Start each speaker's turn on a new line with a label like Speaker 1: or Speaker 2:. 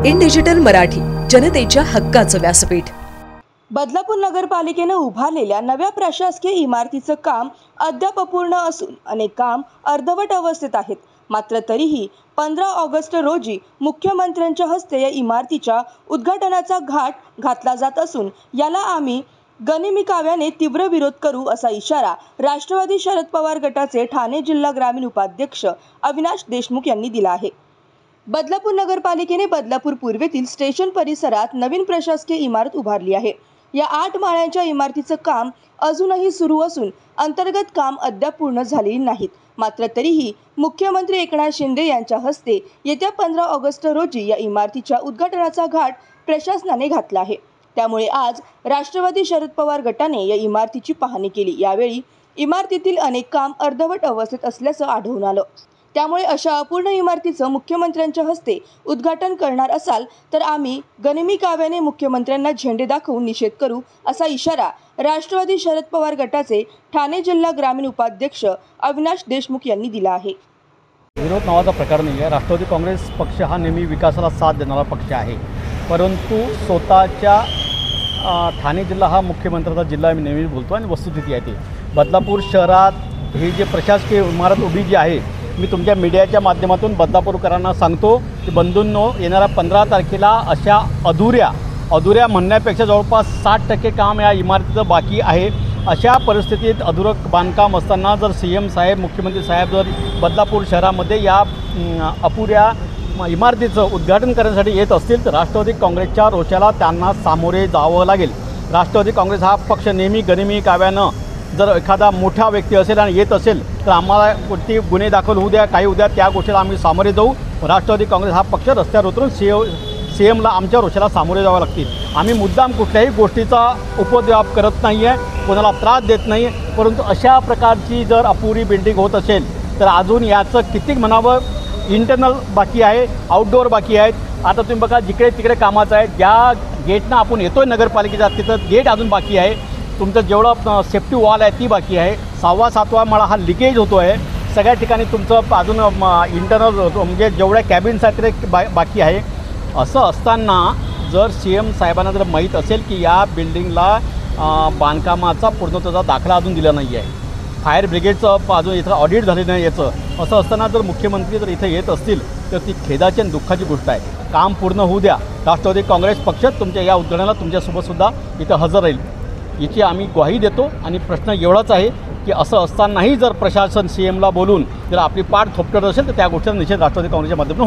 Speaker 1: In digital Marathi, जनतेच्या हक्काचं व्यासपीठ।
Speaker 2: बदलापूर नगरपालिकेने उभारलेल्या नव्या प्रशासकीय इमारतीचं काम अद्याप अपूर्ण असून अनेक काम अर्धवट अवस्थेत आहेत। मात्र तरीही 15 ऑगस्ट रोजी मुख्यमंत्र्यांच्या हस्ते या इमारतीच्या उद्घाटनाचा घाट घातला जात असून याला आम्ही गनिमिकाव्याने तीव्र विरोध करू असा इशारा राष्ट्रवादी शरद पवार गटाचे ठाणे जिल्हा ग्रामीण उपाध्यक्ष अविनाश देशमुख यांनी दिला आहे। बदलापूर नगरपालिकेने बदलापूर पूर्वेतील स्टेशन परिसरात नवीन प्रशासकीय इमारत उभारली आहे। या 8 माळ्यांच्या इमारतीचं काम अजूनही सुरू असून अंतर्गत काम अद्याप पूर्ण झालेली नाहीत। मात्र तरीही मुख्यमंत्री एकनाथ शिंदे यांच्या हस्ते येत्या 15 ऑगस्ट रोजी या इमारतीच्या उद्घाटनाचा घाट प्रशासनाने घातला आहे। त्यामुळे आज राष्ट्रवादी शरद पवार गटाने या इमारतीची पाहणी केली। यावेळी इमारतीतील अनेक काम अर्धवट अवस्थेत असल्याचं आढळून आलं। त्यामुळे अशा अपूर्ण इमारतीचं मुख्यमंत्र्यांच्या हस्ते उद्घाटन करणार असाल तर आम्ही गनिमिकाव्याने मुख्यमंत्र्यांना झेंडे दाखवून निषेध करू असा इशारा राष्ट्रवादी शरद पवार गटाचे ठाणे जिल्हा ग्रामीण उपाध्यक्ष अविनाश देशमुख यांनी दिला आहे।
Speaker 3: विरोध नावाचा प्रकार नाही आहे। राष्ट्रवादी काँग्रेस पक्ष हा नेहमी विकासाला साथ देणारा पक्ष आहे, परंतु स्वतःच्या ठाणे जिल्हा हा मुख्यमंत्र्यांचा जिल्हा मी नेहमी बोलतो आणि वस्तुस्थिती आहे ती बदलापूर शहरात ही जी प्रशासकीय इमारत उभी जी आहे, मी तुमच्या मीडियाच्या माध्यमातून बदलापूरकरांना सांगतो की बंधूंनो, येणाऱ्या 15 तारखेला अशा अधुऱ्या म्हणण्यापेक्षा जवळपास 60% काम या इमारतीचं बाकी आहे। अशा परिस्थितीत अधुरं बांधकाम असताना जर CM साहेब, मुख्यमंत्री साहेब जर बदलापूर शहरामध्ये या अपुऱ्या इमारतीचं उद्घाटन करण्यासाठी येत असतील तर राष्ट्रवादी काँग्रेसच्या रोषाला त्यांना सामोरे जावं लागेल। राष्ट्रवादी काँग्रेस हा पक्ष नेहमी गनिमिकाव्यानं जर एखादा मोठा व्यक्ती असेल आणि येत असेल तर आम्हाला कोणती गुन्हे दाखल होऊ द्या, काही उद्या त्या गोष्टीला आम्ही सामोरे जाऊ। राष्ट्रवादी काँग्रेस हा पक्ष रस्त्यावर उतरून CMला आमच्या रोषाला सामोरे जावं लागतील। आम्ही मुद्दाम कुठल्याही गोष्टीचा उपद्व्याप करत नाही आहे, कोणाला त्रास देत नाही, परंतु अशा प्रकारची जर अपुरी बिल्डिंग होत असेल तर अजून याचं किती म्हणावं, इंटरनल बाकी आहे, आउटडोअर बाकी आहेत। आता तुम्ही बघा, जिकडे तिकडे कामाचं आहे, ज्या गेटनं आपण येतो आहे नगरपालिकेचा तिथं गेट अजून बाकी आहे, तुमचं जेवढं सेफ्टी वॉल आहे ती बाकी आहे, 6वा 7वा माळा हा लिकेज होतो आहे, सगळ्या ठिकाणी तुमचं अजून इंटरनल म्हणजे जेवढ्या कॅबिन्स आहेत ते बाकी आहे। असं असताना जर CM साहेबांना जर माहीत असेल की या बिल्डिंगला बांधकामाचा पूर्णत्वाचा दाखला अजून दिला नाही आहे, फायर ब्रिगेडचं अजून इथं ऑडिट झालेलं नाही याचं, असं असताना जर मुख्यमंत्री जर इथं येत असतील तर ती खेदाची आणि दुःखाची गोष्ट आहे। काम पूर्ण होऊ द्या। राष्ट्रवादी काँग्रेस पक्ष तुमच्या या उद्घाटनाला तुमच्यासोबतसुद्धा इथं हजर राहील याची आम्ही ग्वाही देतो। आणि प्रश्न एवढाच आहे की असं असतानाही जर प्रशासन CMला बोलून जर आपली पाठ थोपटत असेल तर त्या गोष्टीचा निषेध राष्ट्रवादी काँग्रेसच्या माध्यमातून